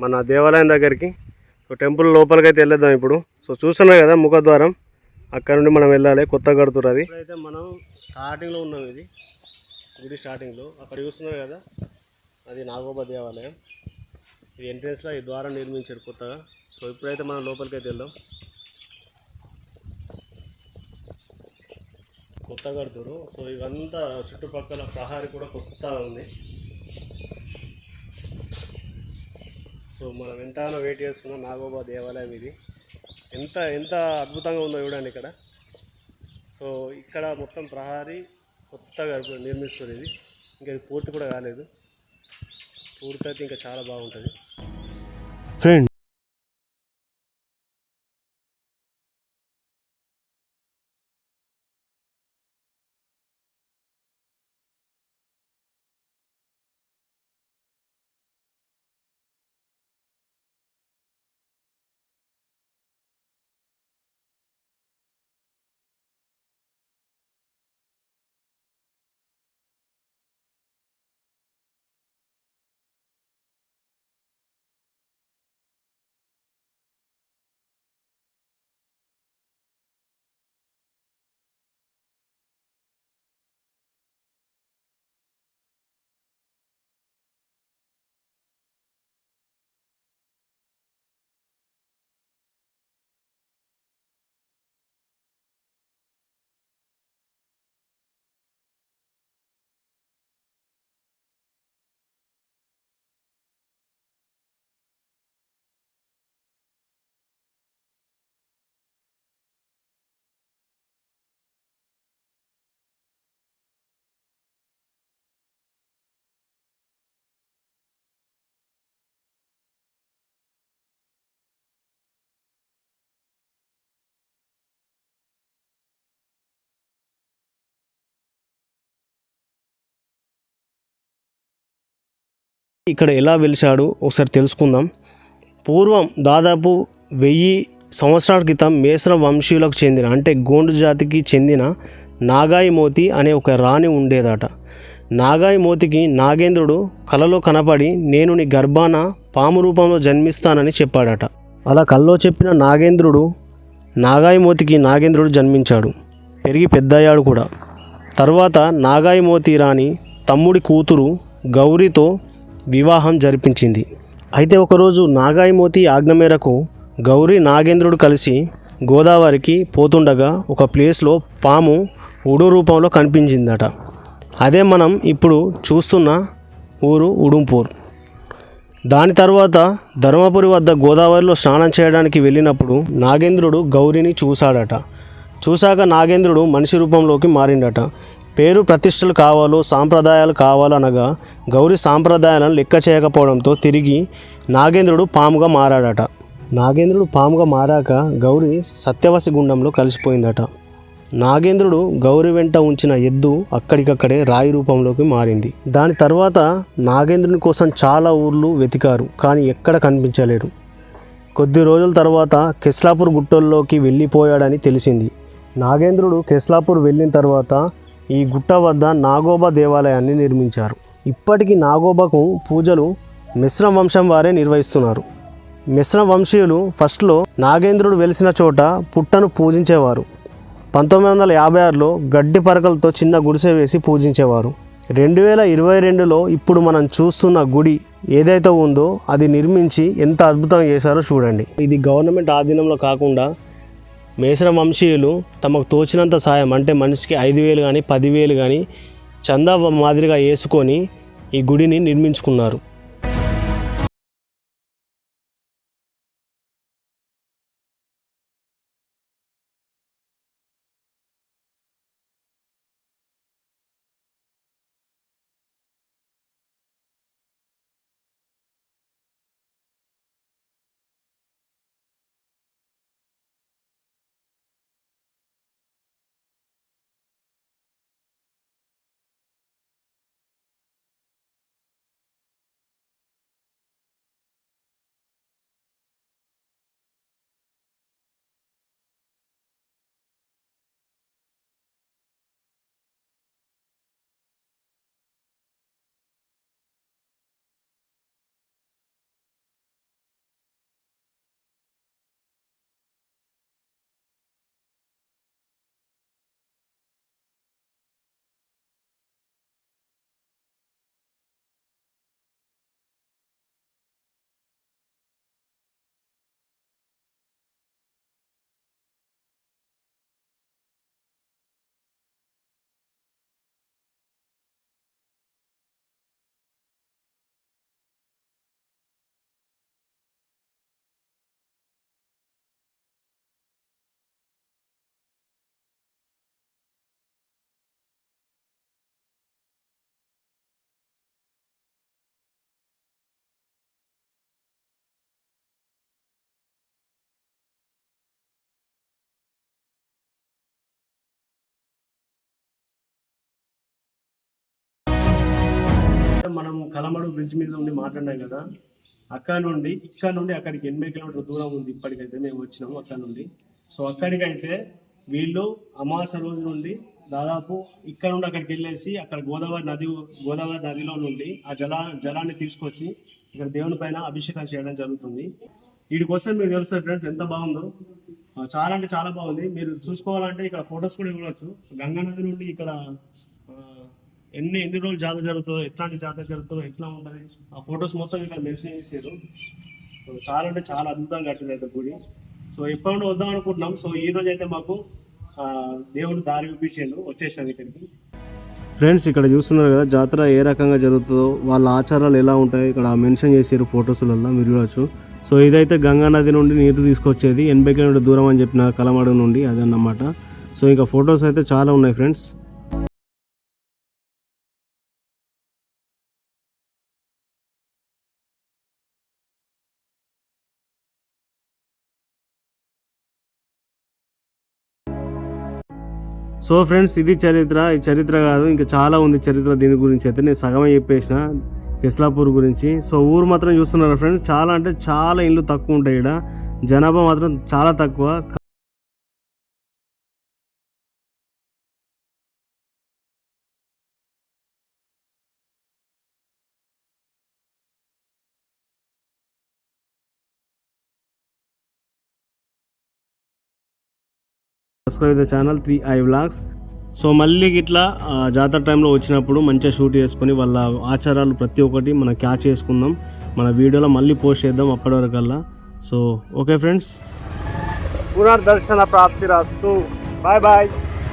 మన దేవాలయం దగ్గరికి. సో టెంపుల్ లోపలికి అయితే వెళ్ళేద్దాం ఇప్పుడు. సో చూస్తున్నాం కదా ముఖద్వారం, అక్కడ నుండి మనం వెళ్ళాలి. కొత్త కడుతురు అది. ఇప్పుడైతే మనం స్టార్టింగ్లో ఉన్నాం, ఇది గుడి స్టార్టింగ్లో. అక్కడ చూస్తున్నారు కదా, అది నాగోబా దేవాలయం. ఇది ఎంట్రెన్స్లో ఈ ద్వారం నిర్మించారు కొత్తగా. సో ఇప్పుడైతే మనం లోపలికి అయితే వెళ్దాం. కొత్త కడుతురు. సో ఇవంతా చుట్టుపక్కల ప్రహారీ కూడా కొత్తగా ఉంది. సో మనం ఎంతగానో వెయిట్ చేస్తున్నాం నాగోబా దేవాలయం. ఇది ఎంత ఎంత అద్భుతంగా ఉందో చూడండి ఇక్కడ. సో ఇక్కడ మొత్తం ప్రహారీ కొత్తగా నిర్మిస్తుంది. ఇది ఇంకా ఇది పూర్తి కూడా కాలేదు. పూర్తి అయితే ఇంకా చాలా బాగుంటుంది ఫ్రెండ్. ఇక్కడ ఎలా వెలిశాడు ఒకసారి తెలుసుకుందాం. పూర్వం దాదాపు 1000 సంవత్సరాల క్రితం మేసర వంశీయులకు చెందిన, అంటే గోండు జాతికి చెందిన నాగాయి మోతి అనే ఒక రాణి ఉండేదట. నాగాయి మోతికి నాగేంద్రుడు కలలో కనపడి నేను నీ గర్భాన పాము రూపంలో జన్మిస్తానని చెప్పాడట. అలా కల్లో చెప్పిన నాగేంద్రుడు నాగాయి మోతికి నాగేంద్రుడు జన్మించాడు. పెరిగి పెద్దయ్యాడు కూడా. తర్వాత నాగాయి మోతి రాణి తమ్ముడి కూతురు గౌరీతో వివాహం జరిపించింది. అయితే ఒకరోజు నాగాయి మోతి ఆజ్ఞ మేరకు గౌరీ నాగేంద్రుడు కలిసి గోదావరికి పోతుండగా ఒక ప్లేస్లో పాము ఉడు రూపంలో కనిపించిందట. అదే మనం ఇప్పుడు చూస్తున్న ఊరు ఉడుంపూర్. దాని తర్వాత ధర్మపురి వద్ద గోదావరిలో స్నానం చేయడానికి వెళ్ళినప్పుడు నాగేంద్రుడు గౌరీని చూశాడట. చూశాక నాగేంద్రుడు మనిషి రూపంలోకి మారిండట. పేరు ప్రతిష్టలు కావాలో సాంప్రదాయాలు కావాలనగా గౌరీ సాంప్రదాయాలను లెక్క చేయకపోవడంతో తిరిగి నాగేంద్రుడు పాముగా మారాడట. నాగేంద్రుడు పాముగా మారాక గౌరీ సత్యవసి గుండంలో కలిసిపోయిందట. నాగేంద్రుడు గౌరీ వెంట ఉంచిన ఎద్దు అక్కడికక్కడే రాయి రూపంలోకి మారింది. దాని తర్వాత నాగేంద్రుని కోసం చాలా ఊర్లు వెతికారు, కానీ ఎక్కడ కనిపించలేడు. కొద్ది రోజుల తర్వాత కెస్లాపూర్ గుట్టల్లోకి వెళ్ళిపోయాడని తెలిసింది. నాగేంద్రుడు కెస్లాపూర్ వెళ్ళిన తర్వాత ఈ గుట్ట వద్ద నాగోబా దేవాలయాన్ని నిర్మించారు. ఇప్పటికీ నాగోబాకు పూజలు మిశ్రమ వంశం వారే నిర్వహిస్తున్నారు. మిశ్రమ వంశీయులు ఫస్ట్లో నాగేంద్రుడు వెలిసిన చోట పుట్టను పూజించేవారు. 1956లో గడ్డి పరకలతో చిన్న గుడిసె వేసి పూజించేవారు. 2022లో ఇప్పుడు మనం చూస్తున్న గుడి ఏదైతే ఉందో అది నిర్మించి ఎంత అద్భుతంగా చేశారో చూడండి. ఇది గవర్నమెంట్ ఆధీనంలో కాకుండా మేసర వంశీయులు తమకు తోచినంత సాయం, అంటే మనిషికి 5,000 కానీ 10,000 కానీ చందా మాదిరిగా వేసుకొని ఈ గుడిని నిర్మించుకున్నారు. మనం కలమడు బ్రిడ్జ్ మీద ఉండి మాట్లాడినాం కదా, ఇక్కడ నుండి అక్కడికి 80 కిలోమీటర్ల దూరం ఉంది. ఇప్పటికైతే మేము వచ్చినాము అక్కడ నుండి. సో అక్కడికైతే వీళ్ళు అమావాస్య రోజు నుండి దాదాపు ఇక్కడ నుండి అక్కడికి వెళ్ళేసి అక్కడ గోదావరి నదిలో నుండి ఆ జలాన్ని తీసుకొచ్చి ఇక్కడ దేవుని పైన అభిషేకం చేయడం జరుగుతుంది. వీటికి వస్తే మీకు తెలుస్తుంది ఫ్రెండ్స్ ఎంత బాగుందో. చాలా అంటే చాలా బాగుంది. మీరు చూసుకోవాలంటే ఇక్కడ ఫొటోస్ కూడా ఇవ్వచ్చు. గంగా నది నుండి ఇక్కడ ఎన్ని రోజులు జాతర జరుగుతుందో, ఎట్లాంటి జాతర జరుగుతుందో, ఎట్లా ఉంటుంది, ఆ ఫొటోస్ మొత్తం ఇక్కడ మెన్షన్ చేశారు. చాలా అంటే చాలా అద్భుతంగా కట్టింది అయితే గుడి. సో ఎప్పుడు వద్దాం అనుకుంటున్నాం. సో ఈ రోజు అయితే మాకు దేవుడు దారి చూపించాడు, వచ్చేసాను ఇక్కడికి. ఫ్రెండ్స్ ఇక్కడ చూస్తున్నారు కదా జాతర ఏ రకంగా జరుగుతుందో, వాళ్ళ ఆచారాలు ఎలా ఉంటాయో ఇక్కడ మెన్షన్ చేసారు ఫొటోస్లలో, మీరు చూడవచ్చు. సో ఇదైతే గంగా నది నుండి నీరు తీసుకొచ్చేది 80 కిలోమీటర్ దూరం అని చెప్పిన కలమడు నుండి అదన్నమాట. సో ఇంకా ఫొటోస్ అయితే చాలా ఉన్నాయి ఫ్రెండ్స్. సో ఫ్రెండ్స్ ఇది చరిత్ర. ఈ చరిత్ర కాదు ఇంకా చాలా ఉంది చరిత్ర. దీని గురించి అయితే నేను సగమే చెప్పేసిన కెస్లాపూర్ గురించి. సో ఊరు మాత్రం చూస్తున్నారు ఫ్రెండ్స్, చాలా అంటే చాలా ఇల్లు తక్కువ ఉంటాయి ఇక్కడ, జనాభా మాత్రం చాలా తక్కువ. Subscribe the channel 3i Vlogs. So మళ్ళీ ఇట్లా జాతర టైంలో వచ్చినప్పుడు మంచిగా షూట్ చేసుకొని వాళ్ళ ఆచారాలు ప్రతి ఒక్కటి మనం క్యాచ్ చేసుకుందాం, మన వీడియోలో మళ్ళీ పోస్ట్ చేద్దాం అప్పటి వరకల్లా. సో ఓకే ఫ్రెండ్స్, పునర్దర్శన ప్రాప్తిరస్తు. Bye bye.